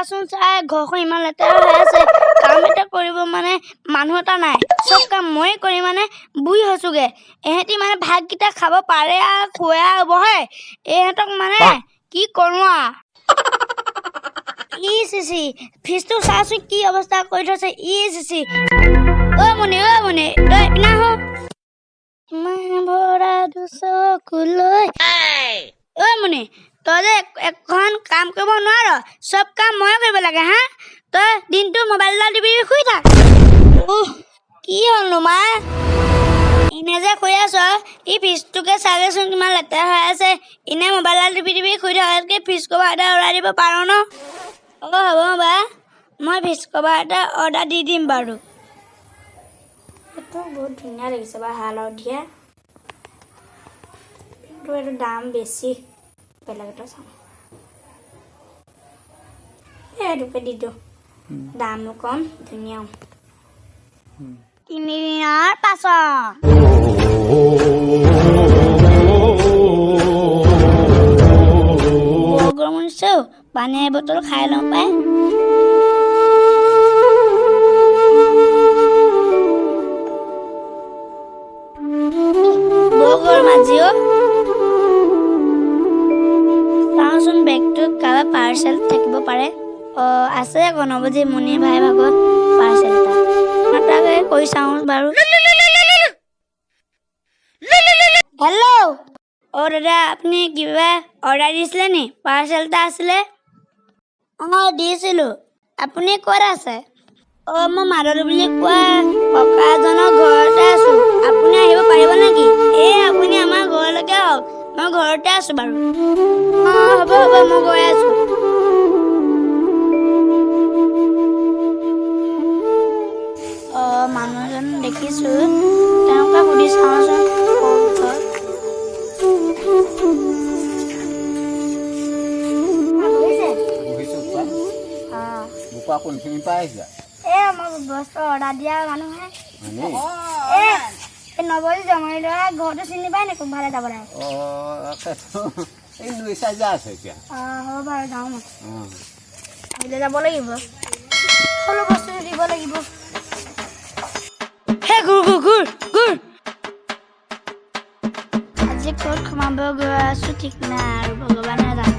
চাচোন চাই ঘৰখন ইমান লেতেৰা হৈ আছে কাম এটা কৰিব মানে মানুহ এটা নাই চব কাম মই কৰি মানে বুঢ়ী হৈছোগে এহেঁতি মানে ভাতকেইটা খাব পাৰে আৰু খুৱাই বহে এহেঁতক মানে কি কৰোঁ ই চিচি ফিজটো চাচোন কি অৱস্থা কৰি থৈছে ই চিচি ঐ মনে তই পিনা হ ভৰা দুচকুলৈ ঐ মনে তই যে এখন কাম কৰিব নোৱাৰ চব কাম মই কৰিব লাগে হা তই দিনটো মোবাইল টিপি শুই থাক কি হ'লনো মা এনে যে শুই আছ ই ফিজটোকে চাগেচোন কিমান লেতেৰা হৈ আছে এনে মোবাইল টিপি শুই থকাতকৈ ফিজ কভাৰ এটা অৰ্ডাৰ দিব পাৰ ন হ'ব বা মই ফিজ কভাৰ এটা অৰ্ডাৰ দি দিম বাৰু এইটো বহুত ধুনীয়া লাগিছে বা হালত দিয়া কিন্তু এইটো দাম বেছি বেলেগ এটা চাওঁ এইটোকে দি দিওঁ দামো কম ধুনীয়াও 3 দিনৰ পাছত গৰম হৈছে পানী বটল খাই লওঁ পাই গৰম আজিও চাওঁচোন বেগটোত কাৰোবাৰ পাৰ্চেল থাকিব পাৰে আছে গণপতি মুনি ভাই ভাগত পাৰ্চেল এটা তাকে কৈ চাওঁ বাৰু হেল্ল' দাদা আপুনি কিবা অৰ্ডাৰ দিছিলে নি পাৰ্চেল এটা আছিলে দিছিলোঁ আপুনি ক'ত আছে মই মাধৱী বুলি কোৱা ককা এজনৰ ঘৰতে আছোঁ আপুনি আহিব পাৰিব নেকি আপুনি আমাৰ ঘৰলৈকে আহক মই ঘৰতে আছোঁ বাৰু হ'ব মই গৈ আছোঁ মানুহ এজন দেখিছোঁ তেওঁকে সুধি চাওঁচোন মই বস্তু অৰ্ডাৰ দিয়া মানুহে নবলী জমনি দৰা ঘৰটো চিনি পায় নে কোনফালে যাব লাগে হ'ব বাৰু যাওঁ মই যাব লাগিব সকলো বস্তু দিব লাগিব আজি ক'ত সোমাব গৈ আছোঁ ঠিক নাই আৰু ভগৱানে জানে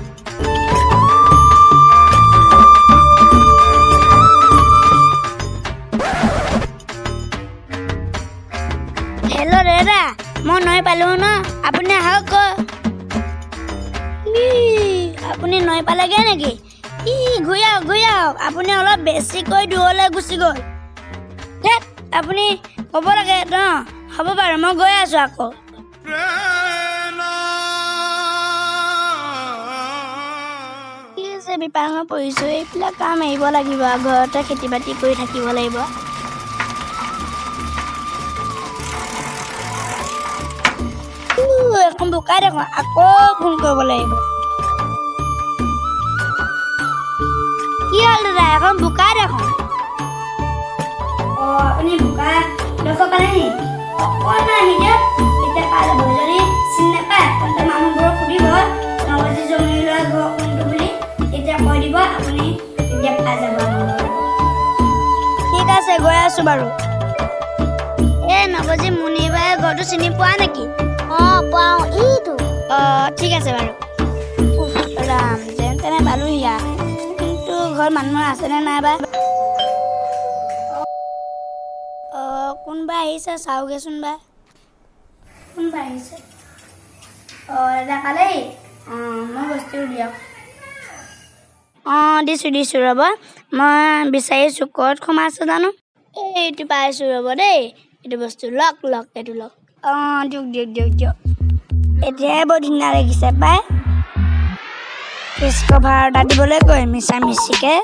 হেল্ল' দাদা মই নৈ পালোঁ ন আপুনি আহক আপুনি নৈ পালেগৈ নেকি ঘূৰি আহক আপুনি অলপ বেছিকৈ দূৰলৈ গুচি গ'ল আপুনি ক'ব লাগে ন হ'ব বাৰু মই গৈ আছোঁ আকৌ কি হৈছে বিপাঙত পৰিছোঁ এইবিলাক কাম এৰিব লাগিব ঘৰতে খেতি বাতি কৰি থাকিব লাগিব এখন বোকা দেখোন আকৌ ফোন কৰিব লাগিব কি হ'ল দাদা এখন বোকা দেখোন আপুনি বোকা দেখুৱাব পাৰে নি অকণমান আহি দিয়ক এতিয়া পাই যাব যদি চিনি নাপায় তেন্তে মানুহবোৰক সুধিব নৱজী জমনি ল'ৰা ঘৰ কোনটো বুলি তেতিয়া কৈ দিব আপুনি এতিয়া পাই যাব ঠিক আছে গৈ আছোঁ বাৰু নৱজী মুনি বাই ঘৰটো চিনি পোৱা নেকি পাওঁ এইটো ঠিক আছে বাৰু ৰাম যেন তেনে পালোহি কিন্তু ঘৰত মানুহ আছেনে নাই বা কোনোবা আহিছে চাওঁগৈচোন বা কোনোবা আহিছে দাদা কালি মই বস্তু দিয়ক দিছোঁ ৰ'ব মই বিচাৰিছোঁ ক'ত সোমাইছোঁ জানো এইটো পাইছোঁ ৰ'ব দেই এইটো বস্তু লওক এইটো লওক দিয়ক এতিয়াহে বৰ ধুনীয়া লাগিছে পাই ফিজ কভাৰ এটা দিবলৈ কৈ মিছামিচিকৈ